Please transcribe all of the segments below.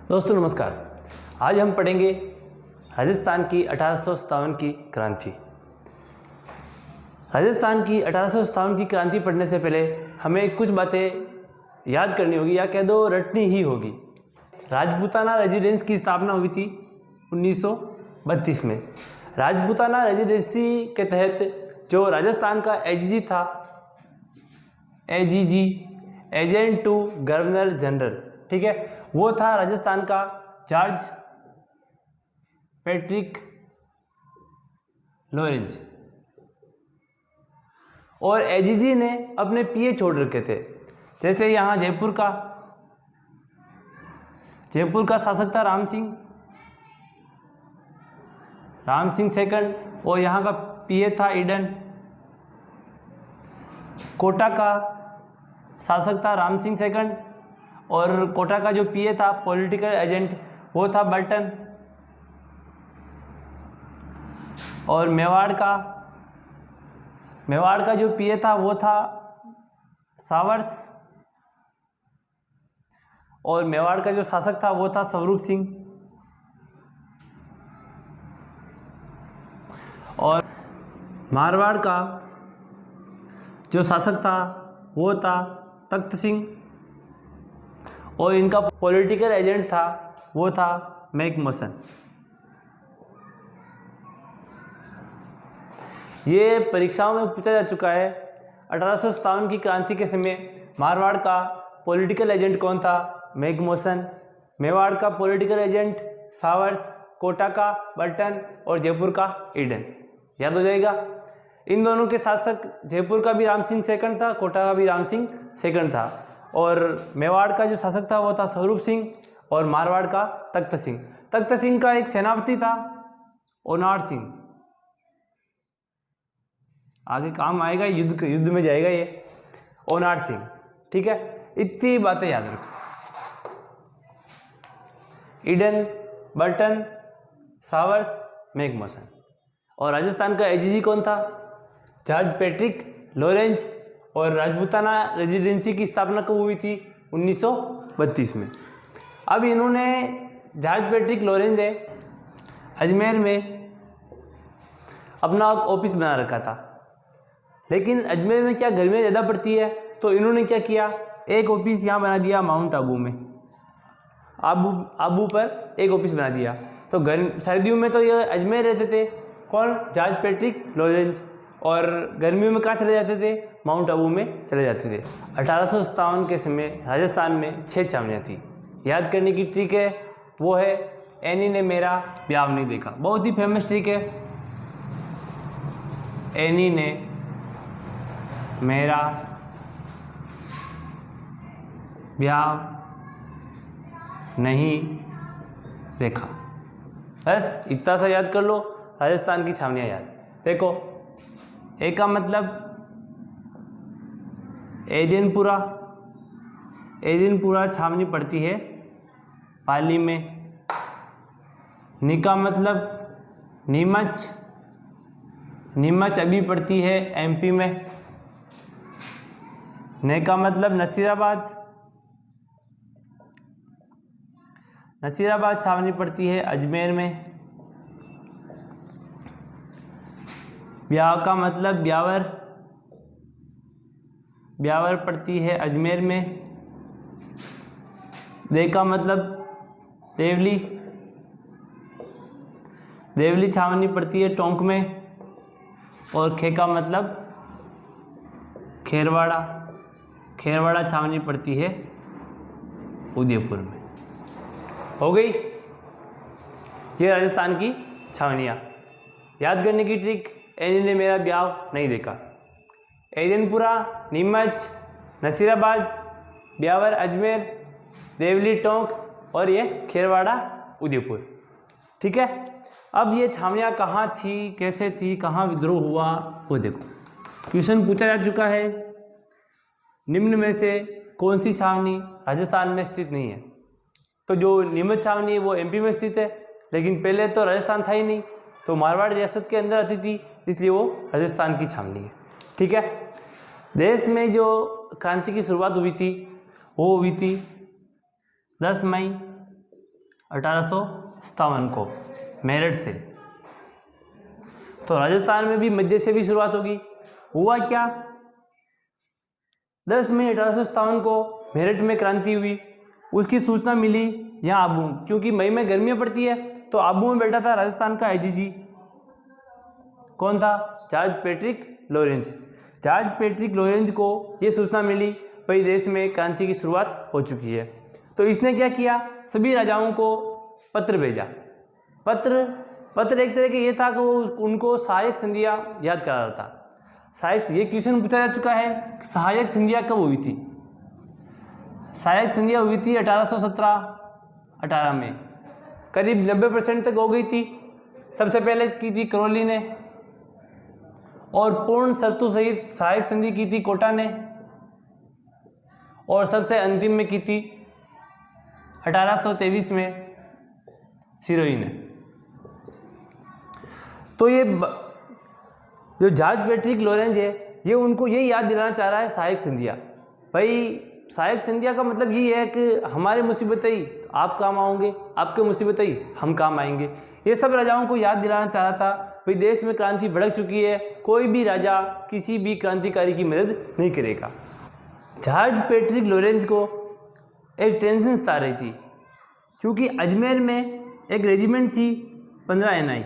दोस्तों नमस्कार। आज हम पढ़ेंगे राजस्थान की 1857 की क्रांति। राजस्थान की 1857 की क्रांति पढ़ने से पहले हमें कुछ बातें याद करनी होगी या कह दो रटनी ही होगी। राजपूताना रेजिडेंस की स्थापना हुई थी 1932 में। राजपूताना रेजिडेंसी के तहत जो राजस्थान का एजीजी था, AGG agent to governor general, ठीक है, वो था राजस्थान का जॉर्ज पैट्रिक लॉरेंज। और एजीजी ने अपने पीए छोड़ रखे थे। जैसे यहाँ जयपुर का शासक था राम सिंह सेकंड, और यहाँ का पीए था ईडन। कोटा का शासक था राम सिंह सेकंड, और कोटा का जो पीए था पॉलिटिकल एजेंट वो था बर्टन। और मेवाड़ का जो पीए था वो था सावर्स, और मेवाड़ का जो शासक था वो था स्वरूप सिंह। और मारवाड़ का जो शासक था वो था तख्त सिंह, और इनका पॉलिटिकल एजेंट था वो था मैकमोहन। ये परीक्षाओं में पूछा जा चुका है। 1857 की क्रांति के समय मारवाड़ का पॉलिटिकल एजेंट कौन था? मैकमोहन। मेवाड़ का पॉलिटिकल एजेंट सावर्स, कोटा का बर्टन और जयपुर का ईडन। याद हो जाएगा। इन दोनों के शासक, जयपुर का भी राम सिंह सेकंड था, कोटा का भी राम सिंह सेकंड था, और मेवाड़ का जो शासक था वो था स्वरूप सिंह, और मारवाड़ का तख्त सिंह। तख्त सिंह का एक सेनापति था ओनार सिंह। आगे काम आएगा, युद्ध में जाएगा ये ओनार सिंह, ठीक है। इतनी बातें याद रखो। Eden, Burton, Showers, McMahon. और राजस्थान का एजीजी कौन था? George Patrick Lawrence. और राजपूताना रेजिडेंसी की स्थापना कब हुई थी? 1932 में। अब इन्होंने, जॉर्ज पैट्रिक लॉरेंज ने अजमेर में अपना ऑफिस बना रखा था। लेकिन अजमेर में क्या गर्मियाँ ज़्यादा पड़ती है, तो इन्होंने क्या किया, एक ऑफिस यहाँ बना दिया माउंट आबू में। आबू पर एक ऑफिस बना दिया। तो सर्दियों में तो ये अजमेर रहते थे, कौन? George Patrick Lawrence. और गर्मियों में कहाँ चले जाते थे? माउंट आबू में चले जाते थे। 1857 के समय राजस्थान में 6 छावनियाँ थी। याद करने की ट्रिक है वो है एनी ने मेरा ब्याह नहीं देखा। बहुत ही फेमस ट्रिक है। एनी ने मेरा ब्याह नहीं देखा। बस इतना सा याद कर लो। राजस्थान की छावनियाँ याद देखो। ए का मतलब एदिनपुरा छावनी पड़ती है पाली में। नी का मतलब नीमच अभी पड़ती है एमपी में। ने का मतलब नसीराबाद छावनी पड़ती है अजमेर में। ब्याह का मतलब ब्यावर पड़ती है अजमेर में। दे का मतलब देवली छावनी पड़ती है टोंक में। और खे का मतलब खेरवाड़ा छावनी पड़ती है उदयपुर में। हो गई ये राजस्थान की छावनियाँ। याद करने की ट्रिक, एनी ने मेरा ब्याह नहीं देखा। एदिनपुरा, नीमच, नसीराबाद, ब्यावर अजमेर, देवली टोंक और ये खेरवाड़ा उदयपुर, ठीक है। अब ये छावनियाँ कहाँ थी, कैसे थी, कहाँ विद्रोह हुआ, वो देखो। क्वेश्चन पूछा जा चुका है, निम्न में से कौन सी छावनी राजस्थान में स्थित नहीं है? तो जो नीमच छावनी है वो एमपी में स्थित है, लेकिन पहले तो राजस्थान था ही नहीं, तो मारवाड़ रियासत के अंदर आती थी, इसलिए वो राजस्थान की छावनी है, ठीक है। देश में जो क्रांति की शुरुआत हुई थी वो हुई थी 10 मई 1857 को मेरठ से। तो राजस्थान में भी मध्य से भी शुरुआत होगी। हुआ क्या, 10 मई 1857 को मेरठ में क्रांति हुई। उसकी सूचना मिली यहाँ आबू, क्योंकि मई में गर्मियाँ पड़ती है, तो आबू में बैठा था राजस्थान का आईजीजी। कौन था? George Patrick Lawrence. George Patrick Lawrence को ये सूचना मिली भाई देश में क्रांति की शुरुआत हो चुकी है। तो इसने क्या किया, सभी राजाओं को पत्र भेजा। पत्र एक तरह के ये था कि वो उनको सहायक संधियाँ याद करा रहा था। सहायक, ये क्वेश्चन पूछा जा चुका है, सहायक संधियाँ कब हुई थी? सहायक संधियाँ हुई थी 1817-18 में, करीब 90% तक हो गई थी। सबसे पहले की थी करौली ने, और पूर्ण शर्तों सहित सहायक संधि की थी कोटा ने, और सबसे अंतिम में की थी 1823 में सिरोही ने। तो ये जो जॉर्ज पैट्रिक लॉरेंस है, ये उनको यही याद दिलाना चाह रहा है सहायक संधियाँ। भाई सहायक संधियाँ का मतलब ये है कि हमारे मुसीबतें ही आप काम आओगे, आपके मुसीबतें ही हम काम आएंगे। ये सब राजाओं को याद दिलाना चाह रहा था भाई देश में क्रांति भड़क चुकी है, कोई भी राजा किसी भी क्रांतिकारी की मदद नहीं करेगा। जॉर्ज पैट्रिक लॉरेंस को एक टेंशन सता रही थी, क्योंकि अजमेर में एक रेजिमेंट थी 15 NI,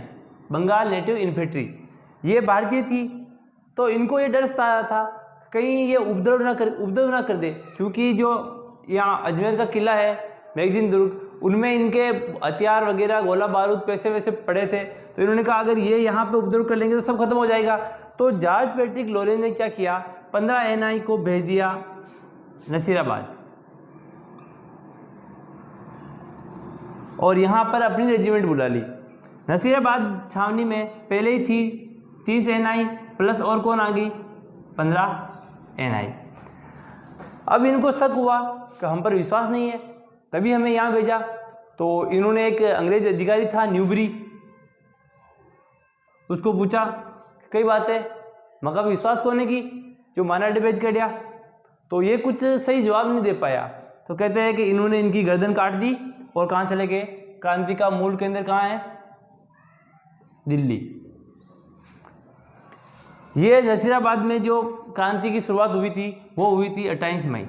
बंगाल नेटिव इन्फेंट्री। ये भारतीय थी, तो इनको ये डर सता रहा था कहीं ये उपद्रव ना कर दे, क्योंकि जो यहाँ अजमेर का किला है मैगजीन दुर्ग, उनमें इनके हथियार वगैरह, गोला बारूद, पैसे वैसे पड़े थे। तो इन्होंने कहा अगर ये यहाँ पे उपद्रव कर लेंगे तो सब खत्म हो जाएगा। तो जॉर्ज पैट्रिक लॉरेंस ने क्या किया, 15 NI को भेज दिया नसीराबाद, और यहाँ पर अपनी रेजिमेंट बुला ली। नसीराबाद छावनी में पहले ही थी 30 NI प्लस और कौन आ गई, 15 NI। अब इनको शक हुआ कि हम पर विश्वास नहीं है, तभी हमें यहाँ भेजा। तो इन्होंने एक अंग्रेज अधिकारी था न्यूबरी, उसको पूछा कई बातें, मगर विश्वास कोने की जो माना अड्डे भेज कर दिया। तो ये कुछ सही जवाब नहीं दे पाया। तो कहते हैं कि इन्होंने इनकी गर्दन काट दी और कहाँ चले गए, क्रांति का मूल केंद्र कहाँ है, दिल्ली। ये नसीराबाद में जो क्रांति की शुरुआत हुई थी वो हुई थी 28 मई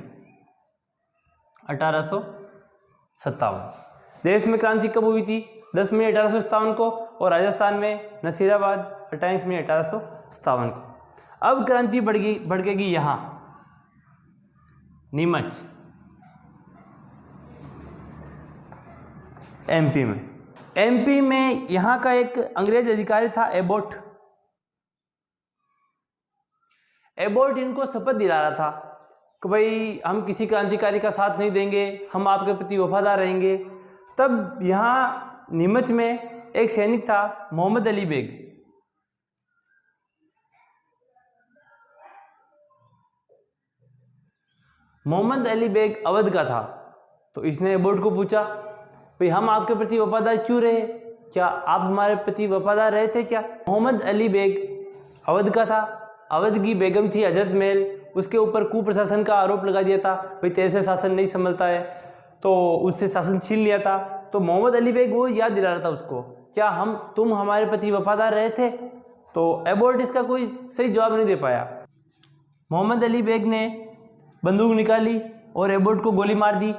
1857। देश में क्रांति कब हुई थी, 10 मई 1857 को, और राजस्थान में नसीराबाद 28 मई 1857 को। अब क्रांति भड़केगी यहाँ नीमच, एमपी में यहाँ का एक अंग्रेज अधिकारी था एबोट इनको शपथ दिला रहा था कि भाई हम किसी क्रांतिकारी का साथ नहीं देंगे, हम आपके प्रति वफादार रहेंगे। तब यहाँ नीमच में एक सैनिक था मोहम्मद अली बेग। मोहम्मद अली बेग अवध का था। तो इसने एबोट को पूछा भाई हम आपके प्रति वफादार क्यों रहे, क्या आप हमारे प्रति वफादार रहे थे क्या? मोहम्मद अली बेग अवध का था, अवध की बेगम थी हजरत महल, उसके ऊपर कुप्रशासन का आरोप लगा दिया था, भाई तेरे से शासन नहीं संभलता है, तो उससे शासन छीन लिया था। तो मोहम्मद अली बेग वो याद दिला रहा था उसको, क्या तुम हमारे प्रति वफादार रहे थे? तो एबोट इसका कोई सही जवाब नहीं दे पाया। मोहम्मद अली बेग ने बंदूक निकाली और एबोट को गोली मार दी,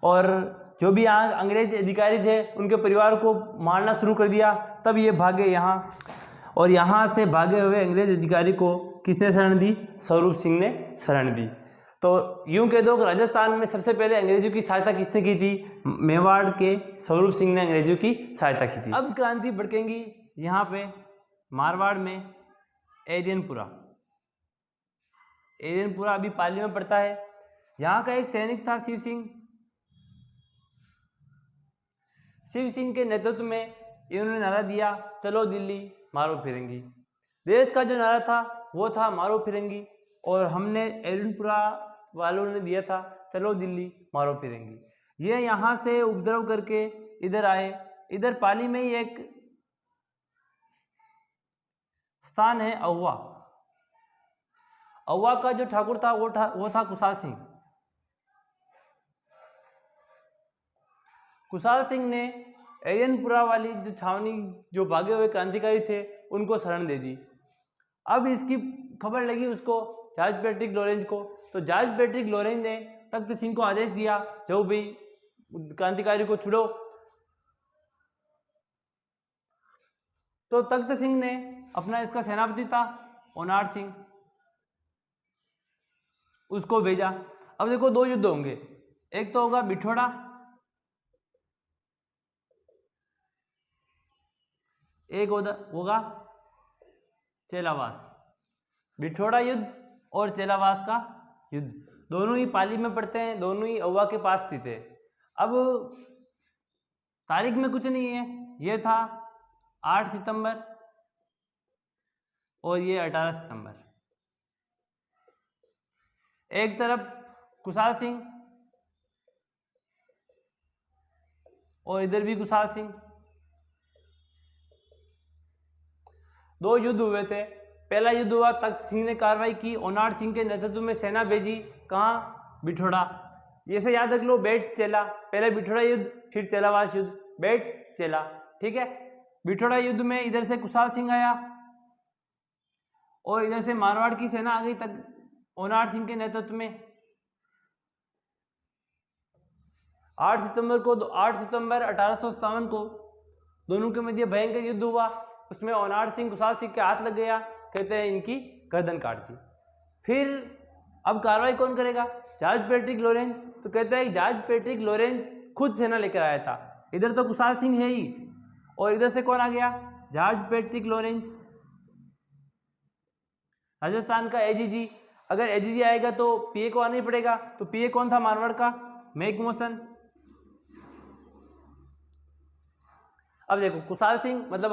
और जो भी यहाँ अंग्रेज अधिकारी थे उनके परिवार को मारना शुरू कर दिया। तब ये भागे यहाँ, और यहाँ से भागे हुए अंग्रेज अधिकारी को किसने शरण दी? स्वरूप सिंह ने शरण दी। तो यूं कह दो कि राजस्थान में सबसे पहले अंग्रेजों की सहायता किसने की थी? मेवाड़ के स्वरूप सिंह ने अंग्रेजों की सहायता की थी। अब क्रांति भड़केंगी यहाँ पे मारवाड़ में एरियनपुरा अभी पाली में पड़ता है। यहाँ का एक सैनिक था शिव सिंह के नेतृत्व में इन्होंने नारा दिया, चलो दिल्ली मारो फिरंगी। देश का जो नारा था वो था मारो फिरंगी, और हमने एरियनपुरा वालों ने दिया था चलो दिल्ली मारो फिरंगी। ये यहाँ से उपद्रव करके इधर आए। इधर पाली में ही एक स्थान है अहुआ का जो ठाकुर था वो था कुशाल कुशाल सिंह ने एयनपुरा वाली जो छावनी, जो भागे हुए क्रांतिकारी थे, उनको शरण दे दी। अब इसकी खबर लगी उसको, जॉर्ज पैट्रिक लॉरेंस को। तो जॉर्ज पैट्रिक लॉरेंस ने तख्त सिंह को आदेश दिया, जो भी क्रांतिकारी को छुड़ो। तो तख्त सिंह ने अपना, इसका सेनापति था ओनार सिंह, उसको भेजा। अब देखो 2 युद्ध होंगे, एक तो होगा बिठोड़ा, एक होगा चेलावास। बिठोड़ा युद्ध और चेलावास का युद्ध दोनों ही पाली में पड़ते हैं, दोनों ही औवा के पास स्थित है। अब तारीख में कुछ नहीं है, ये था 8 सितंबर और ये 18 सितंबर। एक तरफ कुशाल सिंह और इधर भी कुशाल सिंह। 2 युद्ध हुए थे। पहला युद्ध हुआ, तख्त सिंह ने कार्रवाई की, ओनार सिंह के नेतृत्व में सेना भेजी, कहाँ? बिठोड़ा। ये से याद रख लो, बेट चेला। पहले बिठोड़ा युद्ध, फिर चेलावास युद्ध, बेट चेला, ठीक है। बिठोड़ा युद्ध में इधर से कुशाल सिंह आया और इधर से मारवाड़ की सेना आ गई तक ओनार सिंह के नेतृत्व में। 8 सितंबर 1857 को दोनों के मध्य भयंकर युद्ध हुआ। उसमें ओनार सिंह कुशाल सिंह के हाथ लग गया, कहते हैं इनकी गर्दन काट दी। फिर अब कार्रवाई कौन करेगा? George Patrick Lawrence. तो कहते हैं जॉर्ज पैट्रिक लॉरेंस खुद सेना लेकर आया था। इधर तो कुशाल सिंह है ही, और इधर से कौन आ गया? जॉर्ज पैट्रिक लॉरेंस, राजस्थान का एजीजी। अगर एजीजी आएगा तो पीए को आना ही पड़ेगा। तो पीए कौन था मारवाड़ का? मैकमोहन। अब देखो, कुशाल सिंह मतलब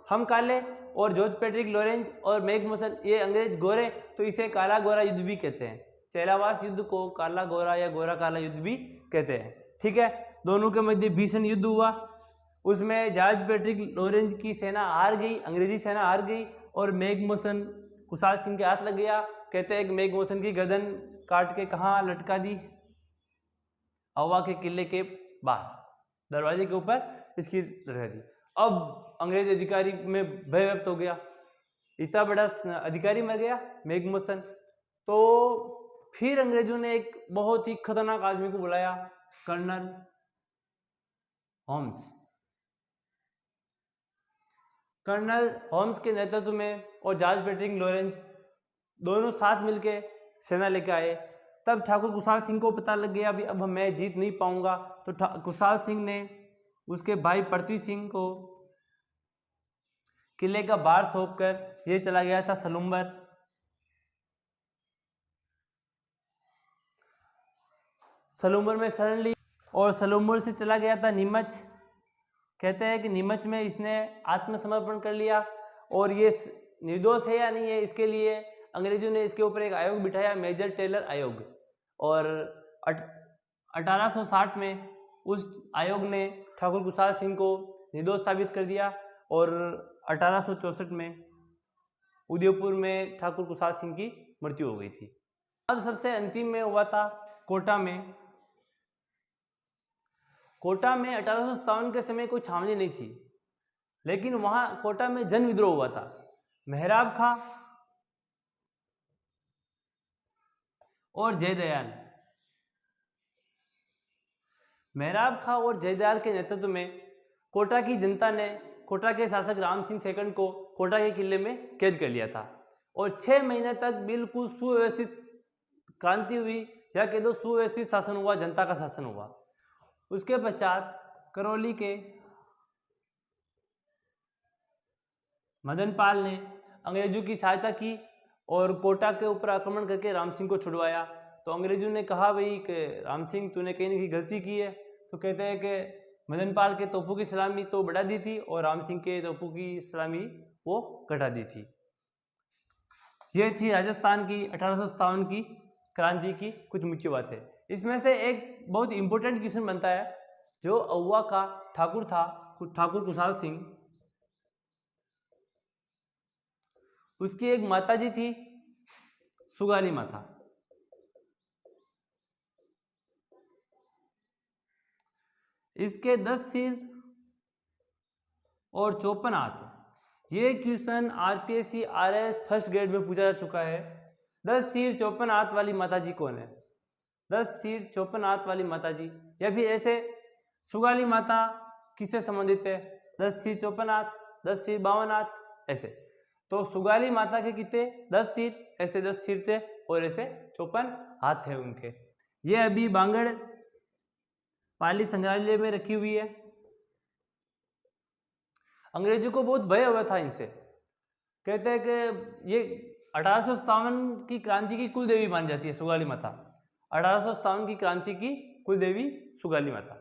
हम काले, और जॉर्ज पैट्रिक लॉरेंस और मैकमोहन ये अंग्रेज गोरे, तो इसे काला गोरा युद्ध भी कहते हैं। चेलावास युद्ध को काला गोरा या गोरा काला युद्ध भी कहते हैं, ठीक है। दोनों के मध्य भीषण युद्ध हुआ। उसमें जॉर्ज पैट्रिक लॉरेंस की सेना हार गई, अंग्रेजी सेना हार गई, और मैकमोहन कुशाल सिंह के हाथ लग गया। कहते हैं कि मैकमोहन की गर्दन काट के कहाँ लटका दी? औवा के किले के बाहर, दरवाजे के ऊपर इसकी रह दी। अब अंग्रेज अधिकारी में भय व्यक्त हो गया, इतना बड़ा अधिकारी मर गया मैकमोहन। तो फिर अंग्रेजों ने एक बहुत ही खतरनाक आदमी को बुलाया, कर्नल होम्स। कर्नल होम्स के नेतृत्व में और जॉर्ज पैट्रिक लॉरेंस दोनों साथ मिलके सेना लेके आए। तब ठाकुर कुशाल सिंह को पता लग गया अभी अब मैं जीत नहीं पाऊंगा। तो कुशाल सिंह ने उसके भाई पृथ्वी सिंह को किले का बार सौंपकर ये चला गया था सलूम्बर। सलूम्बर में शरण ली और सलूम्बर से चला गया था नीमच। कहते हैं कि नीमच में इसने आत्मसमर्पण कर लिया, और ये निर्दोष है या नहीं है इसके लिए अंग्रेजों ने इसके ऊपर एक आयोग बिठाया, मेजर टेलर आयोग। और 1860 में उस आयोग ने ठाकुर कुशाल सिंह को निर्दोष साबित कर दिया, और 1864 में उदयपुर में ठाकुर कुशाल सिंह की मृत्यु हो गई थी। अब सबसे अंतिम में हुआ था कोटा में। कोटा में 1857 के समय कोई छावनी नहीं थी, लेकिन वहां कोटा में जन विद्रोह हुआ था। मेहराब खां और जयदयाल, मेहराब खां और जयदयाल के नेतृत्व में कोटा की जनता ने कोटा के शासक राम सिंह सेकंड को कोटा के किले में कैद कर लिया था, और 6 महीने तक बिल्कुल सुव्यवस्थित क्रांति हुई, या कह दो सुव्यवस्थित शासन हुआ, जनता का शासन हुआ। उसके पश्चात करौली के मदनपाल ने अंग्रेजों की सहायता की और कोटा के ऊपर आक्रमण करके राम सिंह को छुड़वाया। तो अंग्रेजों ने कहा भाई कि राम सिंह तूने कहीं ना कहीं गलती की है। तो कहते हैं कि मदनपाल के तोपों की सलामी तो बढ़ा दी थी और राम सिंह के तोपों की सलामी वो घटा दी थी। यह थी राजस्थान की 1857 की क्रांति की कुछ मुख्य बातें। इसमें से एक बहुत इंपॉर्टेंट क्वेश्चन बनता है, जो औवा का ठाकुर था ठाकुर कुशाल सिंह, उसकी एक माताजी थी सुगाली माता। इसके 10 सिर और 54 हाथ। ये question RPSC RS first grade में पूछा जा चुका है। 10 सिर 54 हाथ वाली माताजी कौन है? 10 सिर 54 हाथ वाली माताजी, या फिर ऐसे सुगाली माता किससे संबंधित है? 10 सिर 54 हाथ, 10 सिर 52 हाथ, ऐसे। तो सुगाली माता के कितने? 10 सिर, ऐसे 10 सिर थे और ऐसे 54 हाथ थे उनके। ये अभी बांगड़ पाली संग्रहालय में रखी हुई है। अंग्रेजों को बहुत भय हुआ था इनसे। कहते हैं कि ये 1857 की क्रांति की कुल देवी मानी जाती है सुगाली माता। 1857 की क्रांति की कुल देवी सुगाली माता।